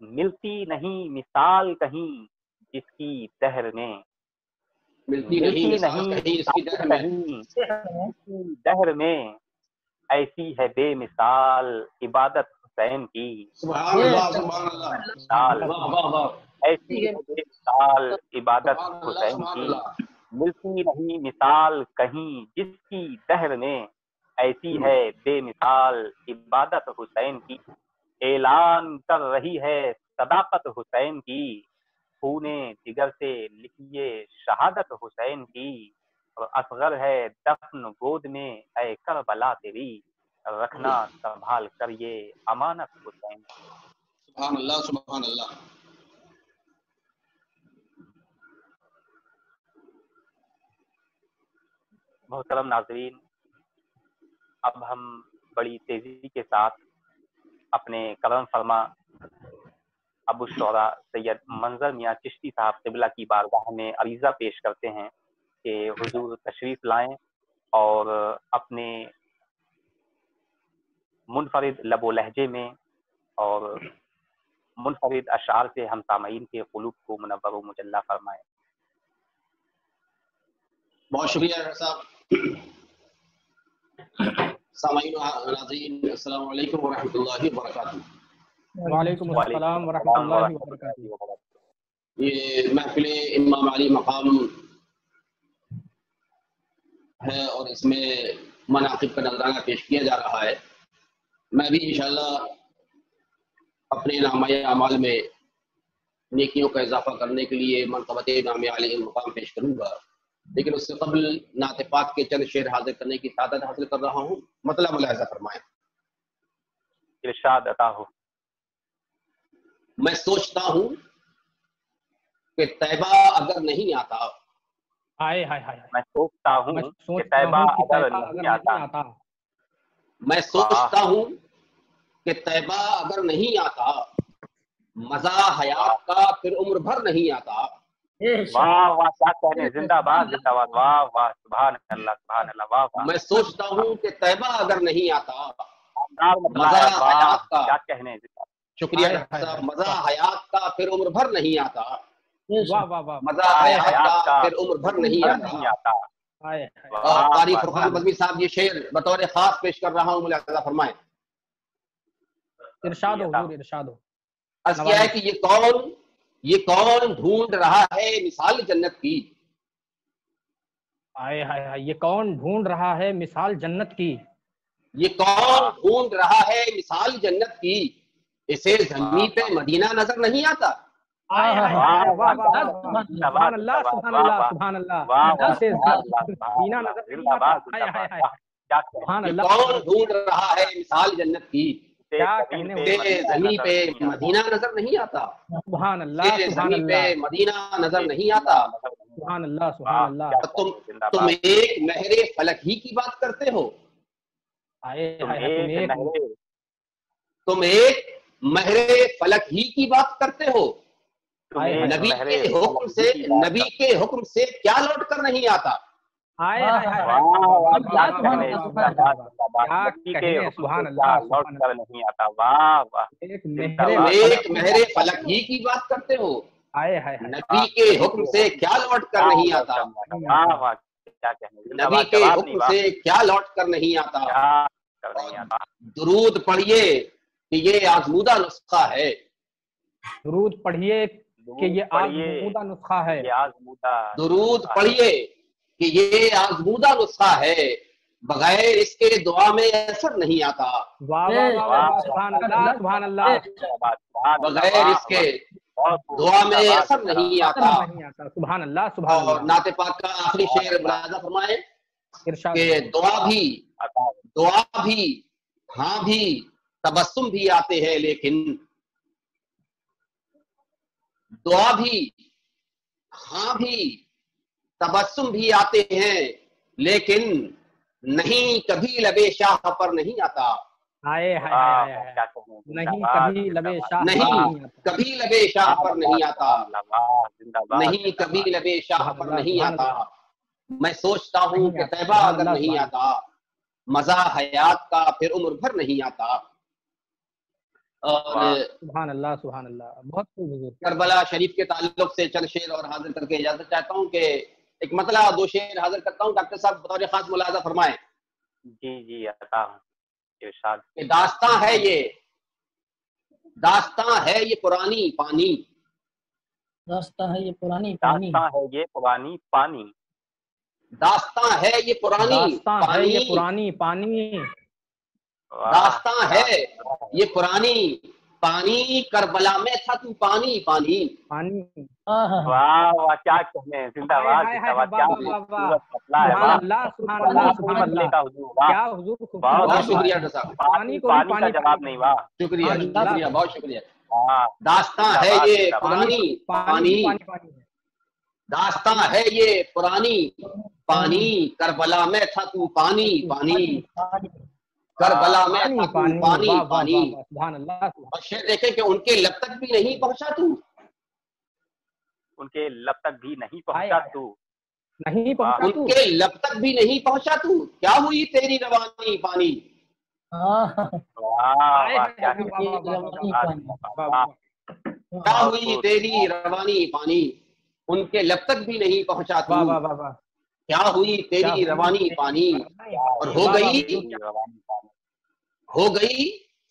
ملتی نہیں مثال کہیں جس کی دہر میں، ملتی نہیں مثال کہیں اس کی دہر میں. کہیں جس کی دہر میں، ایسی ہے بے مثال عبادت حسین کی. سبحان اللہ سبحان اللہ. مثال واہ واہ واہ. ایسی ہے بے مثال عبادت سبحان اللہ حسین سبحان کی. اللہ. ملتی نہیں مثال کہیں جس کی دہر میں، ایسی ہے بے مثال عبادت حسین کی. اعلان کر رہی ہے صداقت حسین کی، خونے جگر سے لکھیے شہادت حسین کی. اور اصغر ہے دفن گود میں اے کربلا تیری، رکھنا سنبھال کر یہ امانت حسین. سبحان اللہ سبحان اللہ. محترم ناظرین، اب ہم بڑی تیزی کے ساتھ اپنے کرم فرما ابو الشعراء سید منظر میاں چشتی صاحب قبلہ کی بارگاہ میں عریضہ پیش کرتے ہیں کہ حضور تشریف لائیں اور اپنے منفرد لب و لہجے میں اور منفرد اشعار سے ہم سامعین کے قلوب کو منور و مجلہ فرمائیں. بہت شکریہ صاحب. سامعین و ناظرین السلام علیکم ورحمۃ اللہ وبرکاتہ. وعلیکم السلام ورحمۃ اللہ وبرکاتہ. یہ محفل امام علی مقام ہے اور اس میں مناقب کا نذرانہ پیش کیا جا رہا ہے. میں بھی انشاءاللہ اپنے نامہ اعمال میں نیکیوں کا اضافہ کرنے کے لیے منقبت امام علی مقام پیش کروں گا، لیکن اس سے قبل نعت پاک کے چند شعر حاضر کرنے کی سعادت حاصل کر رہا ہوں. مطلب ملاحظہ فرمائیں. ارشاد عطا ہو. میں سوچتا ہوں کہ طیبہ اگر نہیں آتا، ہائے ہائے ہائے. میں سوچتا ہوں میں کہ سوچتا طیبہ ہوں کہ اگر طیبہ نہیں اگر نہیں آتا. آتا. میں سوچتا ہوں کہ طیبہ اگر نہیں آتا، مزہ حیات کا پھر عمر بھر نہیں آتا. واہ واہ کیا کہنے، زندہ باد زندہ باد. واہ واہ سبحان اللہ سبحان اللہ. واہ واہ میں سوچتا ہوں کہ طیبہ اگر نہیں آتا، مزہ مزہ حیات کا. کیا کہنے. شکریہ صاحب. مزہ حیات کا پھر عمر بھر نہیں آتا. واہ واہ واہ. مزہ حیات کا پھر عمر بھر نہیں آتا. ہائے ہائے. اور قاری فرقان بزمی صاحب یہ شعر بطور خاص پیش کر رہا ہوں، ملاحظہ فرمائیں. ارشاد ہو حضور ارشاد ہو. عرض کیا ہے کہ یہ کون ڈھونڈ رہا ہے مثال جنت کی. ہائے ہائے ہائے. یہ کون ڈھونڈ رہا ہے مثال جنت کی. یہ کون ڈھونڈ رہا ہے مثال جنت کی، اسے زمین پہ مدینہ نظر نہیں آتا. سبحان اللہ سبحان اللہ سبحان اللہ. مدینہ نظر نہیں آتا. ہائے ہائے ہائے. سبحان یہ اللہ. کون ڈھونڈ رہا ہے مثال جنت کی، کیا کہنے. اسے زمین پہ مدینہ نظر نہیں آتا. سبحان اللہ اسے سبحان زمین پہ اللہ مدینہ نظر نہیں آتا. سبحان اللہ سبحان اللہ. تم ایک مہر فلک ہی کی بات کرتے ہو. تم ایک مہر فلک ہی کی بات کرتے ہو. نبی کے حکم سے کیا لوٹ کر نہیں آتا. ایک مہر فلک ہی کی بات کرتے ہو. نبی کے حکم سے کیا لوٹ کر نہیں آتا. نبی کے حکم سے کیا لوٹ کر نہیں آتا. درود پڑھیے کہ یہ آزمودہ نسخہ ہے. درود پڑھیے کہ یہ آزمودہ نسخہ ہے. درود پڑھیے کہ یہ آزمودہ نسخہ ہے، بغیر اس کے دعا میں اثر نہیں آتا. واہ واہ واہ. سبحان اللہ سبحان اللہ. بغیر اس کے دعا میں اثر نہیں آتا. سبحان اللہ سبحان اللہ. اور نعت پاک کا آخری شعر ملاحظہ فرمائیں کہ دعا بھی ہاں بھی تبسم بھی آتے ہیں، لیکن دعا بھی ہاں بھی تبسم بھی آتے ہیں، لیکن نہیں کبھی لبے شاہ پر نہیں آتا. آئے ہائے واہ ہائے ہائے کیا کہنے، نہیں زندہ باد، کبھی لبے زندہ شاہ باد، نہیں نہیں آتا کبھی لبے شاہ پر نہیں آتا، زندہ باد، نہیں کبھی لبے شاہ سبحان پر اللہ نہیں سبحان آتا، اللہ میں سوچتا ہوں نہیں کہ آتا طیبہ سبحان اگر اللہ نہیں سبحان آتا مزہ حیات کا پھر عمر بھر نہیں آتا۔ اور واہ سبحان اللہ سبحان اللہ بہت خوب حضور کربلا شریف کے تعلق سے چند شعر اور حاضر کر کے اجازت چاہتا ہوں کہ ایک مطلع 2 شعر حاضر کرتا ہوں، ڈاکٹر صاحب بطور خاص ملاحظہ فرمائیں جی جی عطا ارشاد۔ کہ داستاں ہے یہ پرانی پانی، راستہ ہے یہ پرانی پانی، داستاں ہے یہ پرانی پانی، داستاں ہے یہ پرانی داستاں ہے پانی، یہ پرانی پانی، واہ داستاں ہے واہ، یہ پرانی پانی، کربلا میں تھا تو پانی پانی۔ پانی واہ واہ کیا کہنے، زندہ ہائے باد، ہائے زندہ ہائے باد، واہ کیا واہ واہ واہ خوبصورت مسئلہ ہے، سبحان واہ اللہ سبحان پانی اللہ کوئی سبحان مسئلے اللہ کا حضور، واہ کیا حضور بہت خوبصورت بہت خوبصورت، شکریہ ہے، ڈاکٹر صاحب، پانی کو بھی پانی کا پانی جواب پانی نہیں، واہ شکریہ سبحان اللہ، شکریہ بہت شکریہ۔ ہاں داستاں زندہ ہے باد، یہ زندہ باد، پرانی پانی بھی پانی، پانی پانی ہے داستاں ہے یہ پرانی پانی، کربلا میں تھا تو پانی پانی، کربلا میں پانی تھا تو پانی پانی واہ واہ پانی۔ واہ واہ سبحان اللہ سبحان اور شعر دیکھیں کہ ان کے لب تک بھی نہیں پہنچا تو، ان کے لب تک بھی نہیں ہائے پہنچا ہائے تو، نہیں واہ پہنچا ان تو کے لب تک بھی نہیں پہنچا تو، کیا ہوئی تیری روانی پانی، واہ ہائے واہ ہائے کیا ہائے واہ واہ واہ واہ واہ، واہ واہ کیا بہت ہوئی خوب، تیری روانی پانی، ان کے لب تک بھی نہیں پہنچا تو، واہ واہ واہ واہ کیا ہوئی کیا تیری ہوئی روانی تیری پانی، روانی اور پانی، ہو واہ واہ گئی حضور کیا ہو گئی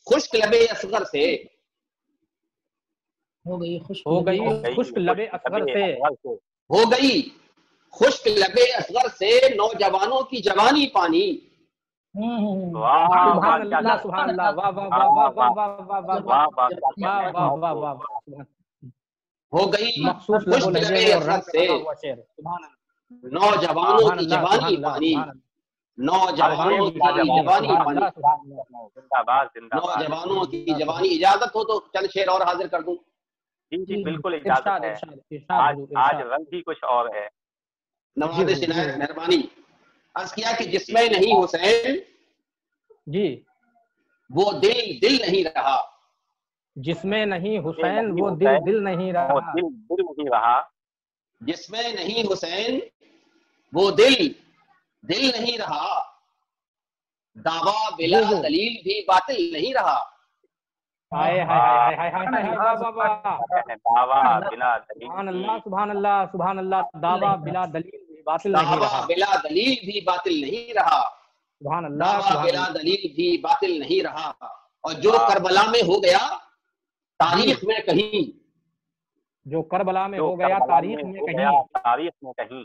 خشک لبے اصغر سے، ہو گئی خشک ہو لبے گئی ہو گئی خشک لبے اصغر سے، ہو گئی خشک لبے اصغر سے، نوجوانوں کی جوانی پانی، واہ واہ سبحان کیا اللہ سبحان اللہ واہ واہ واہ واہ واہ واہ واہ واہ واہ کیا واہ کہنے، واہ بہت واہ خوب، واہ واہ سبحان ہو گئی مخصوص لب و خشک لہجے لبے میں اور اصغر رنگ میں سے، بنا ہوا شعر سبحان اللہ نوجوانوں سبحان کی اللہ جوانی سبحان اللہ پانی، سبحان اللہ نوجوانوں کیا کی جواب، جوانی سبحان پانی، اللہ زندہ باد، زندہ باد، نوجوانوں کی جوانی۔ اجازت ہو تو چند شعر اور حاضر کر دوں؟ جی جی بالکل ارشاد اجازت ہے، ارشاد ارشاد آج حضور آج ارشاد رنگ ہی کچھ اور ہے، نوازش حضور، جی عنایت حضور، مہربانی۔ عرض کیا کہ جی جس جی میں نہیں حسین جی وہ دل دل نہیں رہا، جس میں نہیں یہ حسین نہیں وہ دل حسین دل نہیں وہ رہا، دل دل نہیں رہا، جس میں نہیں حسین وہ دل دل نہیں رہا، دعویٰ جی بلا حضور دلیل بھی باطل نہیں رہا، ہائے ہائے ہائے ہائے ہائے ہائے واہ واہ واہ کیا کہنے، دعویٰ بنا دلیل سبحان کی، اللہ سبحان اللہ سبحان اللہ دعویٰ بلا دلیل بھی باطل نہیں دعویٰ رہا، بلا دلیل بھی باطل نہیں رہا، سبحان اللہ دعویٰ سبحان بلا اللہ دلیل بھی باطل نہیں رہا۔ اور جو واہ، کربلا میں ہو گیا جی تاریخ میں کہیں، جو کربلا میں جو ہو گیا کربلا تاریخ میں میں ہو کہیں، گیا تاریخ میں کہیں،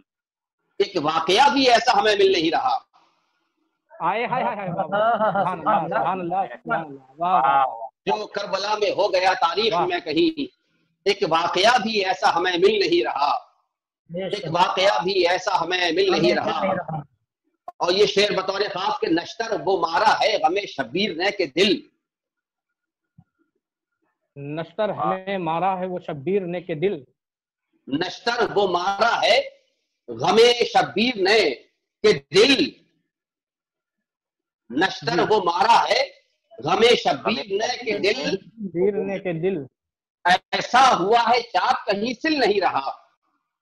ایک واقعہ بھی ایسا ہمیں مل نہیں رہا، آئے ہائے ہائے ہائے واہ واہ سبحان اللہ سبحان اللہ سبحان اللہ واہ واہ واہ واہ جو کربلا میں ہو گیا تاریخ واہ میں کہیں، ایک واقعہ بھی ایسا ہمیں مل نہیں رہا، ایک واقعہ بھی ایسا ہمیں مل نہیں رہا۔ اور یہ شعر بطور خاص کے نشتر وہ مارا ہے غم شبیر نے کہ دل، نشتر ہمیں مارا ہے وہ شبیر نے کہ دل، نشتر وہ مارا ہے غم شبیر نے کہ دل، نشتر جی وہ مارا ہے غم شبیر نے کہ دل، شبیر نے کہ دل، ایسا ہوا ہے چاک کہیں سل نہیں رہا،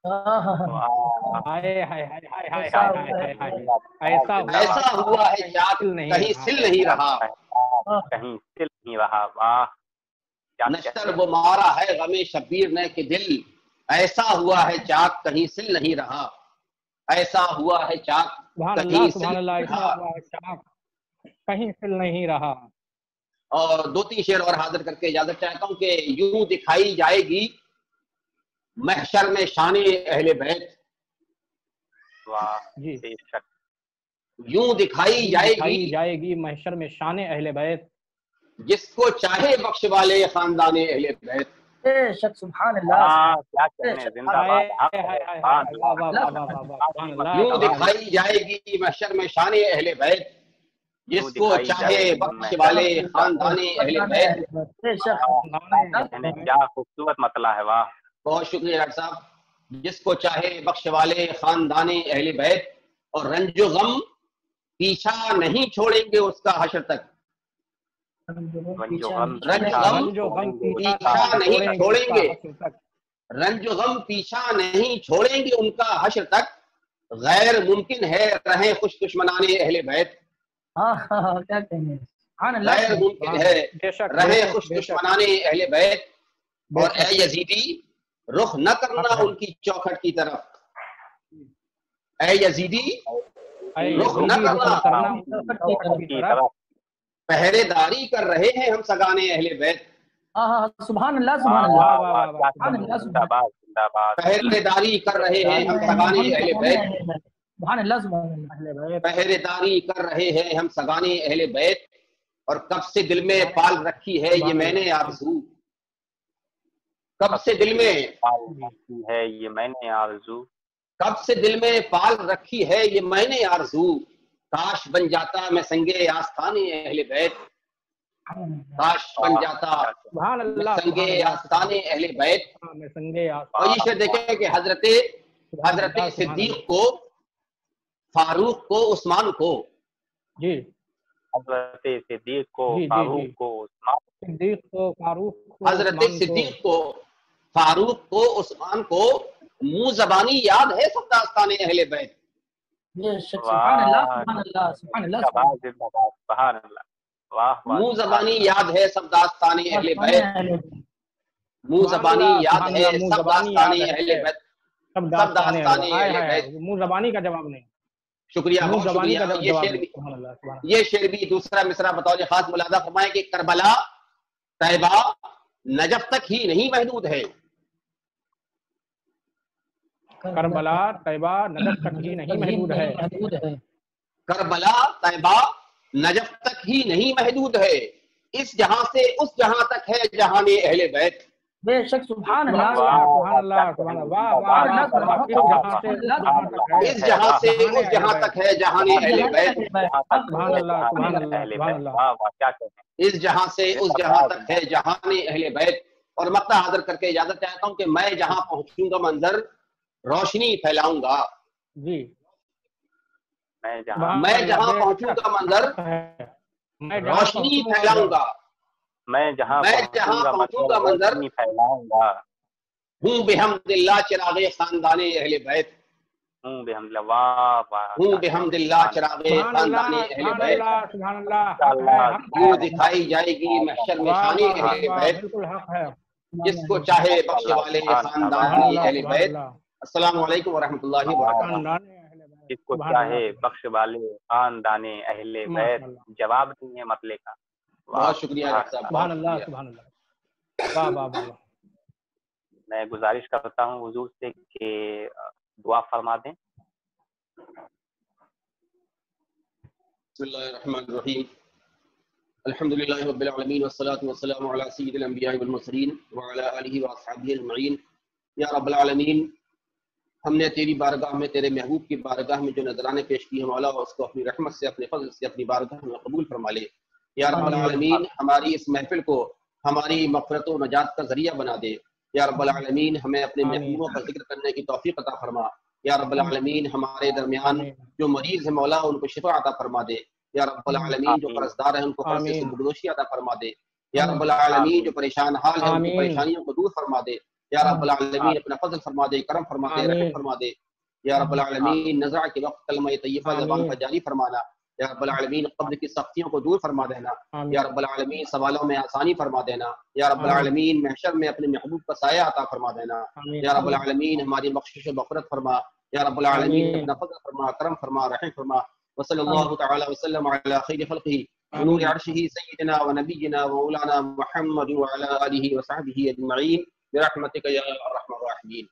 ہائے ہائے ہائے ہائے ہائے ہائے ہائے ہائے ایسا ہوا ہے چاک کہیں سل نہیں رہا، کہیں سل نہیں رہا، واہ کیا نشتر وہ مارا ہے غم شبیر نے کہ دل، ایسا ہوا ہے چاک کہیں سل نہیں رہا، ایسا ہوا ہے چاک سبحان کہیں اللہ سل سبحان اللہ نہیں ایسا رہا۔ ہوا ہے چاک کہیں سل نہیں رہا، اور 2-3 شعر اور حاضر کر کے اجازت چاہتا ہوں کہ یوں دکھائی جائے گی محشر میں شان اہل بیت، واہ جی بے شک، یوں دکھائی جائے دکھائی گی جائے گی محشر میں شان اہل بیت، جس کو چاہے بخش والے خاندان اہل بیت، بے شک سبحان اللہ کیا کہنے، زندہ ہائے باد، حق ہائے ہے، ہائے سبحان ہائے اللہ، واہ واہ واہ واہ واہ سبحان اللہ یوں سبحان اللہ، دکھائی جائے گی محشر میں شان اہل بیت، یوں جس کو دکھائی چاہے جائے گی بخش محشر والے میں خاندان اہل بیت۔ بے شک کہنے کیا خوبصورت مسئلہ ہے، واہ بہت شکریہ ڈاکٹر صاحب۔ جس کو چاہے بخش والے خاندان اہل بیت، اور رنج و غم پیچھا نہیں چھوڑیں گے اس کا حشر تک، رنج و غم پیچھا نہیں چھوڑیں گے، رنج و غم پیچھا نہیں چھوڑیں گے ان کا حشر تک، غیر ممکن ہے رہیں خوش دشمنان اہل بیت، کیا کہیں گے، غیر ممکن ہے رہیں خوش دشمنان اہل بیت، اور اے یزیدی رخ نہ کرنا ان کی چوکھٹ کی طرف، اے یزیدی رخ نہ کرنا، پہرے داری کر رہے ہیں ہم سگانے اہل بیت، سبحان اللہ سبحان اللہ، پہرے داری کر رہے ہیں ہم سگانے اہل بیت، سبحان اللہ سبحان اللہ، پہرے داری کر رہے ہیں ہم سگانے اہل بیت، اور کب سے دل میں پال رکھی ہے یہ میں نے آرزو، کب سے دل میں ہے یہ میں نے آرزو، کب سے دل میں پال رکھی ہے یہ میں نے آرزو، کاش بن جاتا میں سنگے آستانے اہل بیت، کاش بن جاتا سنگے آستانے اہل بیت۔ اور یہ شعر دیکھیں کہ حضرت صدیق کو، فاروق کو، عثمان کو، جی حضرت صدیق کو، فاروق کو، صدیق کو، فاروق کو، حضرت صدیق کو، فاروق کو، عثمان کو منہ زبانی یاد ہے سب داستان اہل بیت، سبحان اللہ سبحان اللہ سبحان اللہ، سبحان اللہ، منہ زبانی یاد ہے سب داستان اہل بیت، منہ زبانی یاد ہے سب داستان اہل بیت، سب داستان اہل بیت، منہ زبانی کا جواب نہیں، شکریہ بہت شکریہ۔ یہ شعر بھی دوسرا مصرع بطور خاص ملاحظہ فرمائیں کہ کربلا طیبہ نجف تک ہی نہیں محدود ہے، کربلا طیبہ نجف تک ہی نہیں محدود ہے، کربلا طیبہ نجف تک ہی نہیں محدود ہے، اس جہاں سے اس جہاں تک ہے جہان اہل بیت، بے شک سبحان اللہ سبحان اللہ سبحان اللہ، اس جہاں سے اس جہاں تک ہے جہان اہل بیت، سبحان اللہ سبحان اللہ، اس جہاں سے اس جہاں تک ہے جہان اہل بیت۔ اور مقطع حاضر کر کے اجازت چاہتا ہوں کہ میں جہاں پہنچوں گا منظر روشنی پھیلاؤں گا، جی میں جہاں پہنچوں گا منظر روشنی پھیلاؤں گا، میں جہاں پہنچوں گا منظر پھیلاؤں گا، ہوں بحمد اللہ چراغ خاندان اہل بیت، ہوں بحمد اللہ، ہوں بحمد اللہ چراغ خاندان اہل بیت، سبحان اللہ، وہ دکھائی جائے گی محشر میں شان اہل بیت، بالکل حق ہے، جس کو چاہے بخش والے خاندان اہل بیت۔ السلام علیکم ورحمۃ اللہ وبرکاتہ۔ جس کو چاہے بخش والے خاندان اہل بیت، جواب نہیں ہے مسئلے کا۔ بہت شکریہ ڈاکٹر صاحب، سبحان اللہ سبحان اللہ، واہ واہ واہ۔ میں گزارش کرتا ہوں حضور سے کہ دعا فرما دیں۔ بسم اللہ الرحمن الرحیم، الحمدللہ رب العالمین والصلاة والسلام علی سید الانبیاء والمرسلین وعلی آلہ واصحابہ اجمعین۔ یا رب العالمین، ہم نے تیری بارگاہ میں، تیرے محبوب کی بارگاہ میں جو نذرانے پیش کیے ہیں مولا، اس کو اپنی رحمت سے، اپنے فضل سے اپنی بارگاہ میں قبول فرما لے۔ یا رب العالمین، ہماری اس محفل کو ہماری مغفرت و نجات کا ذریعہ بنا دے۔ یا رب العالمین، ہمیں اپنے محبوبوں کا ذکر کرنے کی توفیق عطا فرما۔ یا رب العالمین، ہمارے درمیان جو مریض ہے مولا، ان کو شفا عطا فرما دے۔ یا رب العالمین، جو قرض دار ہیں ان کو قرض سے بردوشی عطا فرما دے۔ یا رب العالمین، جو پریشان حال ہے ان کی پریشانیوں کو دور فرما دے۔ یا رب العالمین، اپنا فضل فرما دے، کرم فرما دے، رحم فرما دے۔ یا رب العالمین، نزع کے وقت کلمہ طیبہ زبان پر جاری فرمانا۔ یا رب العالمین، قبر کی سختیوں کو دور فرما دینا۔ یا رب العالمین، سوالوں میں آسانی فرما دینا۔ یا رب العالمین، محشر میں اپنے محبوب کا سایہ عطا فرما دینا۔ یا رب العالمین، ہماری بخشش و مغفرت فرما۔ یا رب العالمین، اپنا فضل فرما، کرم فرما، رحم فرما۔ وصلی اللہ تعالی وسلم علی خیر خلقہ ونور عرشہ سیدنا ونبینا ومولانا محمد وعلی آلہ وصحبہ اجمعین برحمتک یا ارحم الراحمین۔